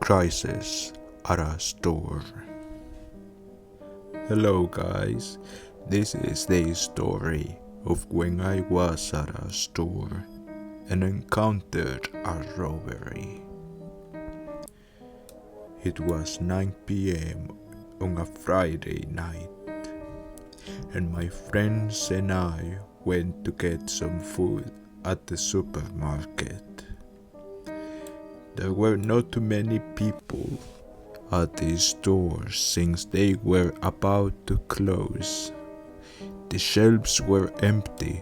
crisis at a store. Hello guys, this is the story of when I was at a store and encountered a robbery. It was 9 p.m. on a Friday night, and my friends and I went to get some food at the supermarket. There were not too many people at these stores since they were about to close. The shelves were empty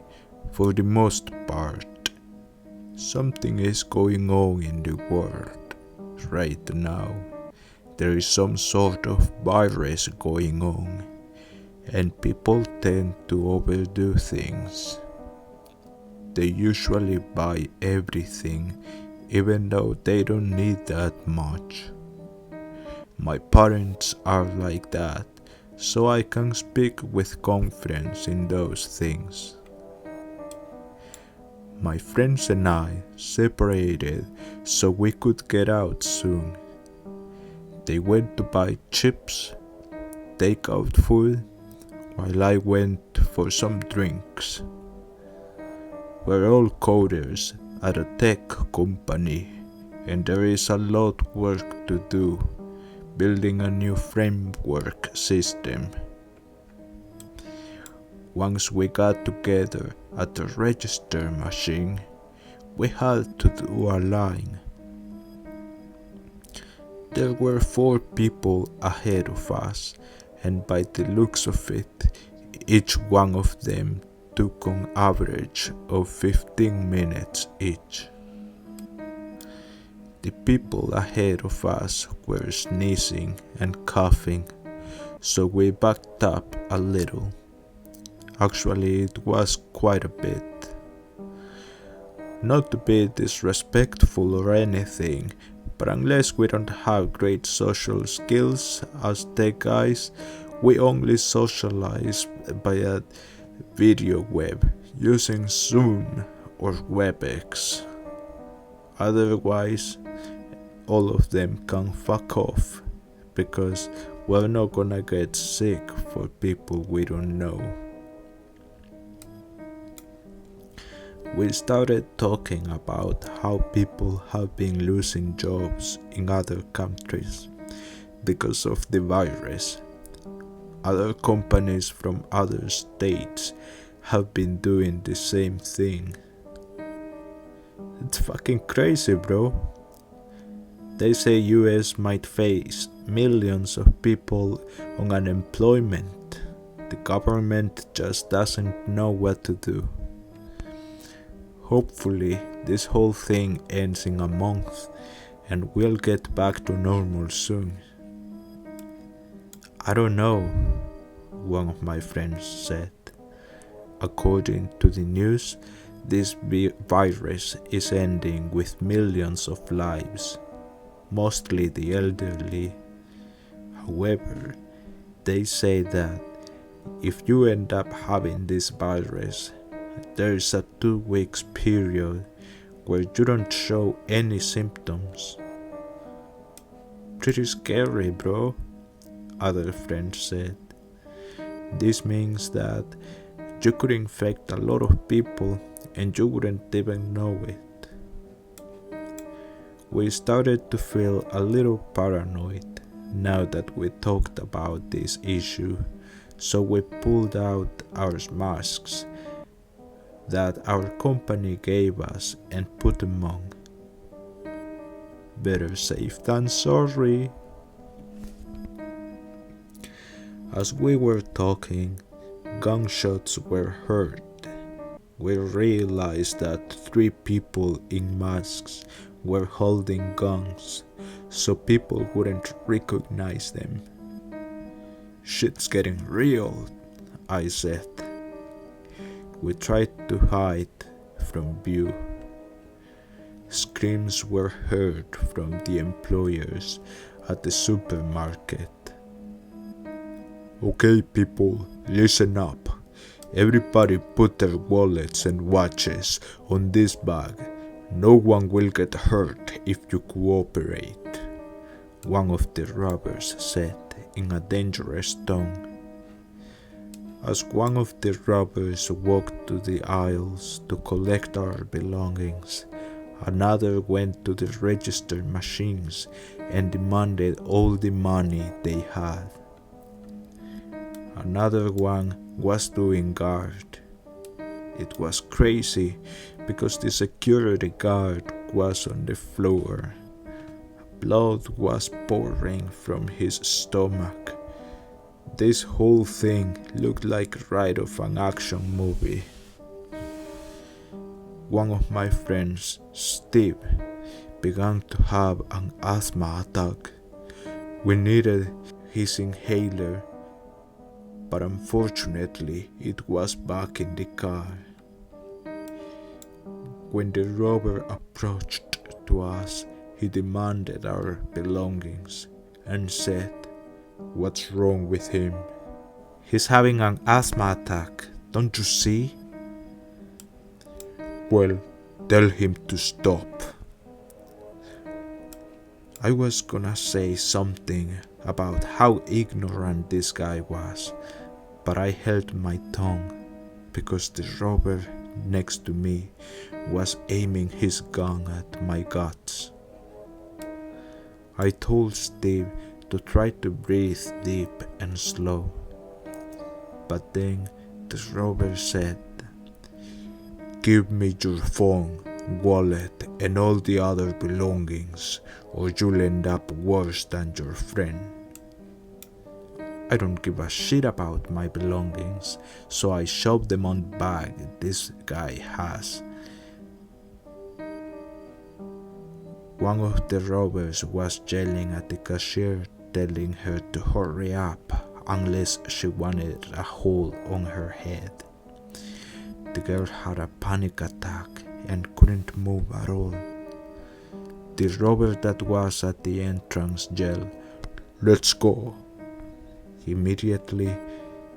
for the most part. Something is going on in the world right now. There is some sort of virus going on, and people tend to overdo things. They usually buy everything even though they don't need that much. My parents are like that, so I can speak with confidence in those things. My friends and I separated so we could get out soon. They went to buy chips, takeout food, while I went for some drinks. We're all coders at a tech company, and there is a lot of work to do building a new framework system. Once we got together at the register machine, we had to do a line. There were 4 people ahead of us, and by the looks of it, each one of them took an average of 15 minutes each. The people ahead of us were sneezing and coughing, so we backed up a little. Actually, it was quite a bit. Not to be disrespectful or anything, but unless we don't have great social skills as tech guys, we only socialize by a video web using Zoom or WebEx. Otherwise, all of them can fuck off, because we're not gonna get sick for people we don't know. We started talking about how people have been losing jobs in other countries because of the virus. Other companies from other states have been doing the same thing. It's fucking crazy, bro. They say US might face millions of people on unemployment. The government just doesn't know what to do. Hopefully, this whole thing ends in a month and we'll get back to normal soon. I don't know, one of my friends said. According to the news, this virus is ending with millions of lives, mostly the elderly. However, they say that if you end up having this virus, there is a 2-week period where you don't show any symptoms. Pretty scary, bro, other friends said. This means that you could infect a lot of people and you wouldn't even know it. We started to feel a little paranoid now that we talked about this issue, so we pulled out our masks that our company gave us and put them on. Better safe than sorry. As we were talking, gunshots were heard. We realized that 3 people in masks were holding guns, so people wouldn't recognize them. Shit's getting real, I said. We tried to hide from view. Screams were heard from the employers at the supermarket. Okay people, listen up. Everybody put their wallets and watches on this bag. No one will get hurt if you cooperate. one of the robbers said in a dangerous tone. As one of the robbers walked to the aisles to collect our belongings, another went to the register machines and demanded all the money they had. Another one was doing guard. It was crazy because the security guard was on the floor. Blood was pouring from his stomach. This whole thing looked like right of an action movie. One of my friends, Steve, began to have an asthma attack. We needed his inhaler, but unfortunately it was back in the car. When the robber approached to us, he demanded our belongings and said, "What's wrong with him?" "He's having an asthma attack, don't you see?" "Well, tell him to stop." I was gonna say something about how ignorant this guy was, but I held my tongue because the robber next to me was aiming his gun at my guts. I told Steve to try to breathe deep and slow, but then the robber said, "Give me your phone, wallet, and all the other belongings, or you'll end up worse than your friend." I don't give a shit about my belongings, so I shoved them on the bag this guy has. One of the robbers was yelling at the cashier, telling her to hurry up unless she wanted a hole on her head. The girl had a panic attack and couldn't move at all. The robber that was at the entrance yelled, "Let's go." Immediately,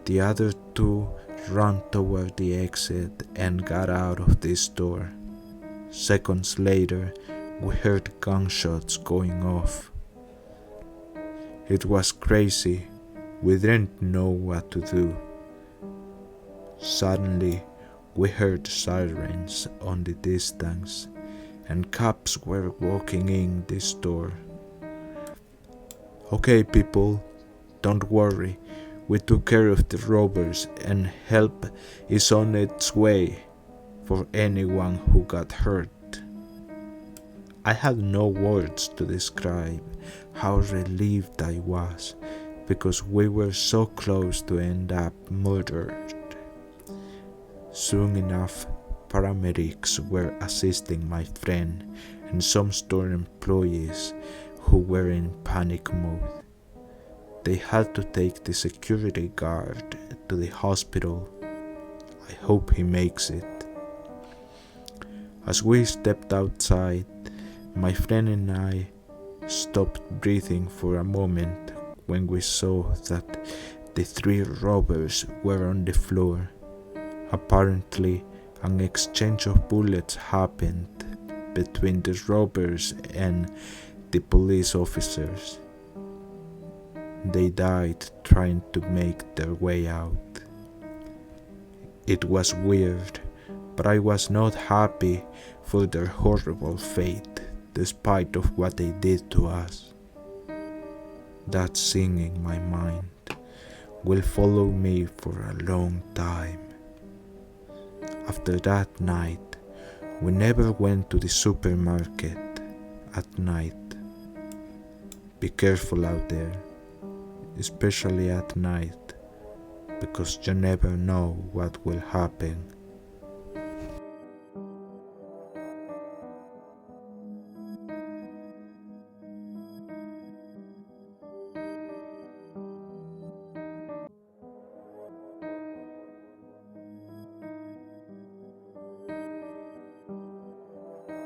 the other two ran toward the exit and got out of the store. Seconds later, we heard gunshots going off. It was crazy. We didn't know what to do. Suddenly, we heard sirens on the distance, and cops were walking in the store. "Okay, people, don't worry. We took care of the robbers and help is on its way for anyone who got hurt." I had no words to describe how relieved I was because we were so close to end up murdered. Soon enough, paramedics were assisting my friend and some store employees who were in panic mode. They had to take the security guard to the hospital. I hope he makes it. As we stepped outside, my friend and I stopped breathing for a moment when we saw that the three robbers were on the floor. Apparently, an exchange of bullets happened between the robbers and the police officers. They died trying to make their way out. It was weird, but I was not happy for their horrible fate, despite of what they did to us. That scene in my mind will follow me for a long time. After that night, we never went to the supermarket at night. Be careful out there, especially at night, because you never know what will happen